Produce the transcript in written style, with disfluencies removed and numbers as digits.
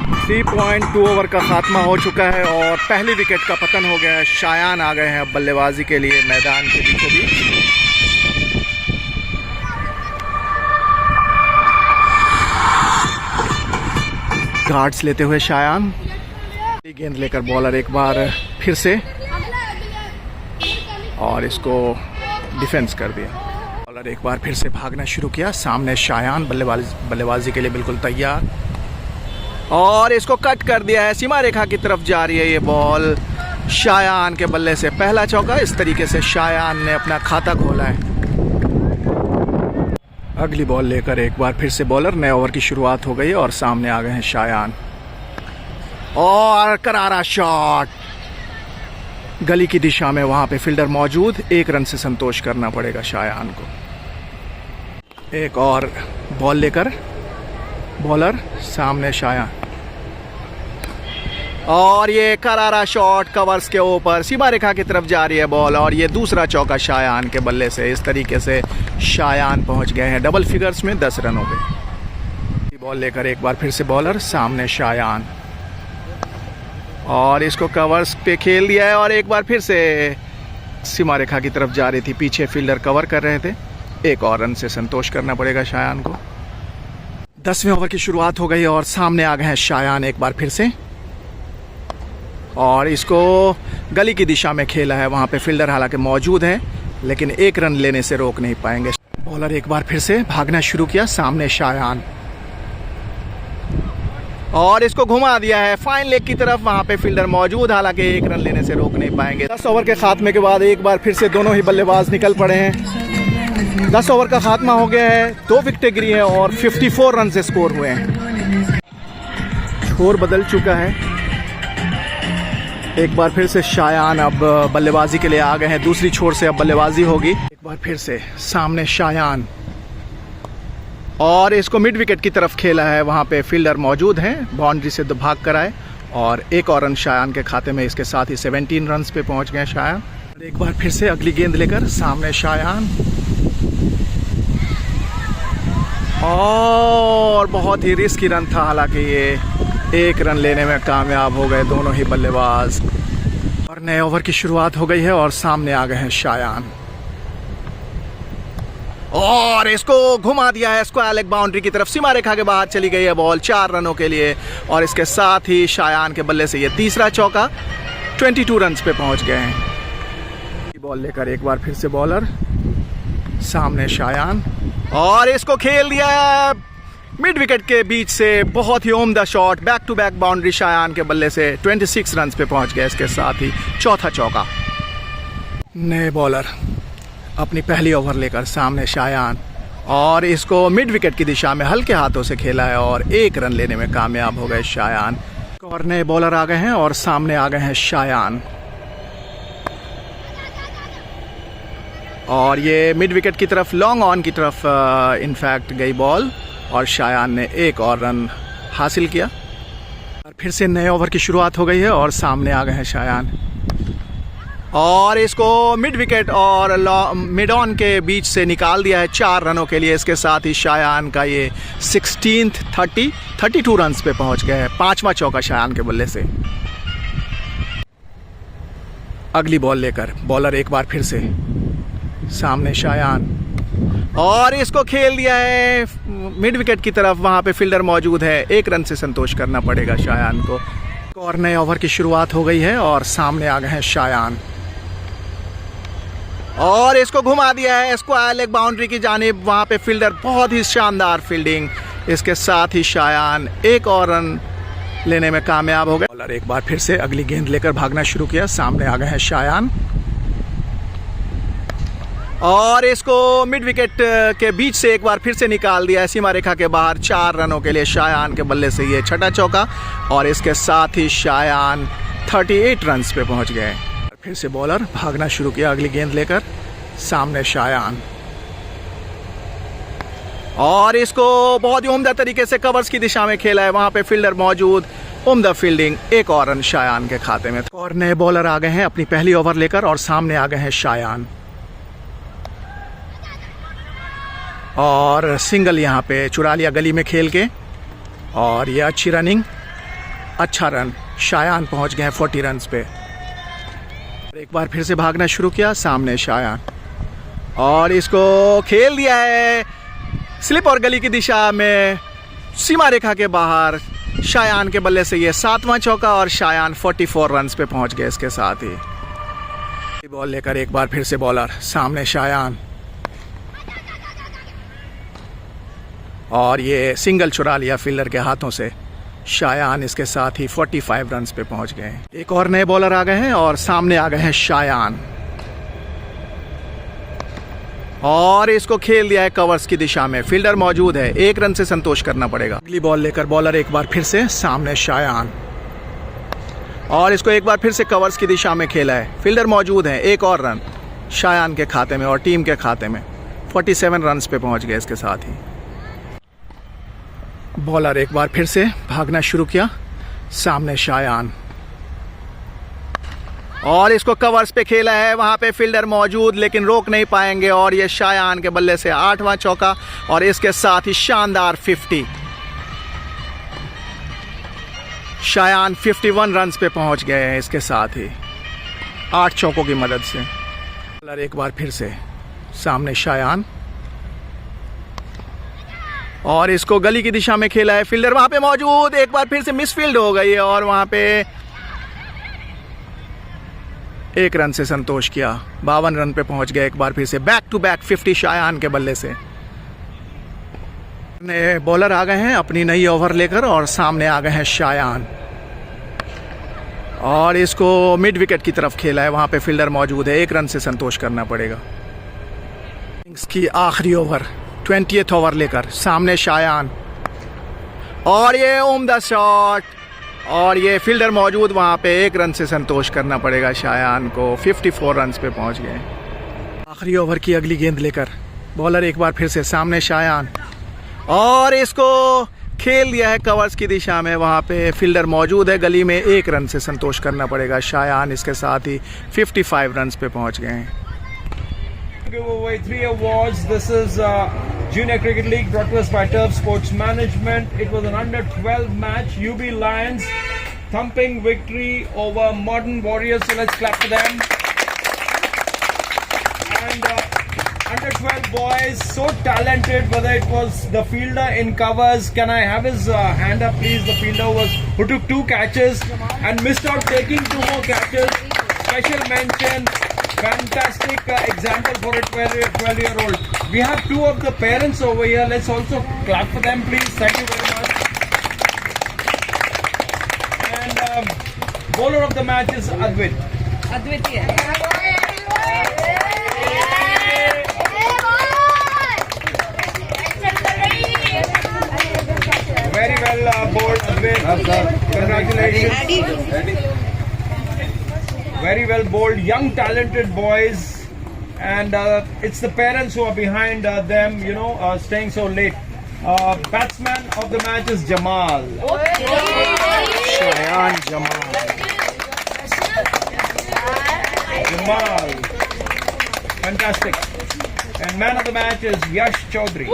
3.2 over का खात्मा हो चुका है और पहली विकेट का पतन हो गया है। शायान आ गए हैं अब बल्लेबाजी के लिए मैदान के बीचों बीच। गार्ड्स लेते हुए शायान, गेंद लेकर बॉलर एक बार फिर से और इसको डिफेंस कर दिया। बॉलर एक बार फिर से भागना शुरू किया। सामने शायान बल्लेबाजी के लिए बिल्कुल तैयार और इसको कट कर दिया है। सीमा रेखा की तरफ जा रही है ये बॉल। शायान के बल्ले से पहला चौका। इस तरीके से शायान ने अपना खाता खोला है। अगली बॉल लेकर एक बार फिर से बॉलर। नए ओवर की शुरुआत हो गई और सामने आ गए हैं शायान और करारा शॉट गली की दिशा में। वहां पे फील्डर मौजूद। 1 रन से संतोष करना पड़ेगा शायान को। एक और बॉल लेकर बॉलर, सामने शायान और ये करारा शॉट कवर्स के ऊपर। सीमा रेखा की तरफ जा रही है बॉल और ये दूसरा चौका शायान के बल्ले से। इस तरीके से शायान पहुंच गए हैं डबल फिगर्स में 10 रनों पे। बॉल लेकर एक बार फिर से बॉलर, सामने शायान और इसको कवर्स पे खेल दिया है और एक बार फिर से सीमा रेखा की तरफ जा रही थी। पीछे फील्डर कवर कर रहे थे। 1 और रन से संतोष करना पड़ेगा शायान को। 10वें ओवर की शुरुआत हो गई और सामने आ गए हैं शायान एक बार फिर से और इसको गली की दिशा में खेला है। वहां पे फील्डर हालांकि मौजूद है लेकिन 1 रन लेने से रोक नहीं पाएंगे। बॉलर एक बार फिर से भागना शुरू किया। सामने शायान और इसको घुमा दिया है फाइन लेग की तरफ। वहां पे फील्डर मौजूद, हालांकि 1 रन लेने से रोक नहीं पाएंगे। 10 ओवर के खात्मे के बाद एक बार फिर से दोनों ही बल्लेबाज निकल पड़े हैं। 10 ओवर का खात्मा हो गया है। 2 विकेटें गिरी हैं और 54 रन से स्कोर हुए हैं। छोर बदल चुका है। एक बार फिर से शायान अब बल्लेबाजी के लिए आ गए हैं। दूसरी छोर से अब बल्लेबाजी होगी। एक बार फिर से सामने शायान और इसको मिड विकेट की तरफ खेला है। वहां पे फील्डर मौजूद हैं। बाउंड्री से भाग कर आए और 1 और रन शायान के खाते में। इसके साथ ही 17 रन पे पहुंच गए शायान। एक बार फिर से अगली गेंद लेकर सामने शायान और बहुत ही रिस्की रन था। हालांकि ये 1 रन लेने में कामयाब हो गए दोनों ही बल्लेबाज। और नए ओवर की शुरुआत हो गई है और सामने आ गए हैं शायान और इसको घुमा दिया है। स्क्वायर लेग बाउंड्री की तरफ। सीमा रेखा के बाहर चली गई है बॉल 4 रनों के लिए और इसके साथ ही शायान के बल्ले से ये तीसरा चौका। 22 रन पे पहुंच गए हैं। बॉल लेकर एक बार फिर से बॉलर, सामने शायान और इसको खेल दिया है मिड विकेट के बीच से। बहुत ही उम्दा shot. Back to back boundary Shayan के बल्ले से। 26 रन पे पहुंच गए। इसके साथ ही चौथा चौका। नए बॉलर अपनी पहली ओवर लेकर सामने शायान और इसको मिड विकेट की दिशा में हल्के हाथों से खेला है और 1 रन लेने में कामयाब हो गए शायान। और नए बॉलर आ गए हैं और सामने आ गए हैं शायान और ये मिड विकेट की तरफ, लॉन्ग ऑन की तरफ इनफैक्ट गई बॉल और शायान ने 1 और रन हासिल किया। और फिर से नए ओवर की शुरुआत हो गई है और सामने आ गए हैं शायान और इसको मिड विकेट और मिड ऑन के बीच से निकाल दिया है 4 रनों के लिए। इसके साथ ही शायान का ये 32 रन पे पहुंच गए हैं। 5वां चौका शायान के बल्ले से। अगली बॉल लेकर बॉलर एक बार फिर से सामने शायान और इसको खेल दिया है मिड विकेट की तरफ। वहां पे फील्डर मौजूद है। 1 रन से संतोष करना पड़ेगा शायान को। और नए ओवर की शुरुआत हो गई है और सामने आ गए हैं शायान और इसको घुमा दिया है स्क्वायर लेग बाउंड्री की जानिब। वहां पे फील्डर, बहुत ही शानदार फील्डिंग। इसके साथ ही शायान 1 और रन लेने में कामयाब हो गए। बॉलर एक बार फिर से अगली गेंद लेकर भागना शुरू किया। सामने आ गए हैं शायान और इसको मिड विकेट के बीच से एक बार फिर से निकाल दिया है सीमा रेखा के बाहर। 4 रनों के लिए शायान के बल्ले से ये छठा चौका और इसके साथ ही शायान 38 रन पे पहुंच गए। फिर से बॉलर भागना शुरू किया अगली गेंद लेकर। सामने शायान और इसको बहुत ही उम्दा तरीके से कवर्स की दिशा में खेला है। वहां पे फील्डर मौजूद। उम्दा फील्डिंग। 1 और रन शायान के खाते में। और नए बॉलर आ गए हैं अपनी पहली ओवर लेकर और सामने आ गए हैं शायान और सिंगल यहाँ पे चुरा लिया गली में खेल के और ये अच्छी रनिंग अच्छा रन, शायान पहुंच गए हैं 40 रन्स पे। एक बार फिर से भागना शुरू किया, सामने शायान और इसको खेल दिया है स्लिप और गली की दिशा में, सीमा रेखा के बाहर। शायान के बल्ले से ये 7वां चौका और शायान 44 रन्स पे पहुंच गए। इसके साथ ही बॉल लेकर एक बार फिर से बॉलर, सामने शायान और ये सिंगल चुरा लिया फील्डर के हाथों से। शायान इसके साथ ही 45 रन्स पे पहुंच गए। एक और नए बॉलर आ गए हैं और सामने आ गए हैं शायान और इसको खेल दिया है कवर्स की दिशा में। फील्डर मौजूद है, 1 रन से संतोष करना पड़ेगा। अगली बॉल लेकर बॉलर एक बार फिर से, सामने शायान और इसको एक बार फिर से कवर्स की दिशा में खेला है। फील्डर मौजूद है, 1 और रन शायान के खाते में और टीम के खाते में। 47 रन्स पे पहुंच गए इसके साथ ही। बॉलर एक बार फिर से भागना शुरू किया, सामने शायान और इसको कवर्स पे खेला है। वहां पे फील्डर मौजूद लेकिन रोक नहीं पाएंगे और ये शायान के बल्ले से 8वां चौका और इसके साथ ही शानदार 50। शायान 51 रन्स पे पहुंच गए हैं इसके साथ ही 8 चौकों की मदद से। बॉलर एक बार फिर से, सामने शायान और इसको गली की दिशा में खेला है। फील्डर वहां पे मौजूद, एक बार फिर से मिसफील्ड हो गई है और वहां पे 1 रन से संतोष किया। 52 रन पे पहुंच गए एक बार फिर से। बैक टू बैक 50 शायान के बल्ले से। नए बॉलर आ गए हैं अपनी नई ओवर लेकर और सामने आ गए हैं शायान और इसको मिड विकेट की तरफ खेला है। वहां पे फील्डर मौजूद है, 1 रन से संतोष करना पड़ेगा। इसकी आखिरी ओवर 20th ओवर लेकर, सामने शायान और ये उम्दा शॉट और ये फील्डर मौजूद वहां पे, 1 रन से संतोष करना पड़ेगा शायान को। 54 रन्स पे पहुंच गए। आखिरी ओवर की अगली गेंद लेकर बॉलर एक बार फिर से, सामने शायान और इसको खेल दिया है कवर्स की दिशा में। वहां पे फील्डर मौजूद है, गली में 1 रन से संतोष करना पड़ेगा शायान। इसके साथ ही 55 रन्स पे पहुंच गए हैं। Give away 3 awards. This is Junior Cricket League brought to us by Turf Sports Management. It was an under-12 match. UB Lions thumping victory over Modern Warriors. So let's clap for them. And under-12 boys, so talented. Whether it was the fielder in covers, can I have his hand up, please? The fielder who took 2 catches and missed out taking 2 more catches. Special mention. Fantastic example for a 12-year-old. We have 2 of the parents over here. Let's also clap for them, please. Thank you very much. And bowler of the match is Advit. Very well bowled, Advit. Congratulations. Very well bowled, young talented boys, and it's the parents who are behind them, staying so late. Batsman of the match is Jamal. Shayan Jamal. Fantastic. And man of the match is Yash Chaudhary.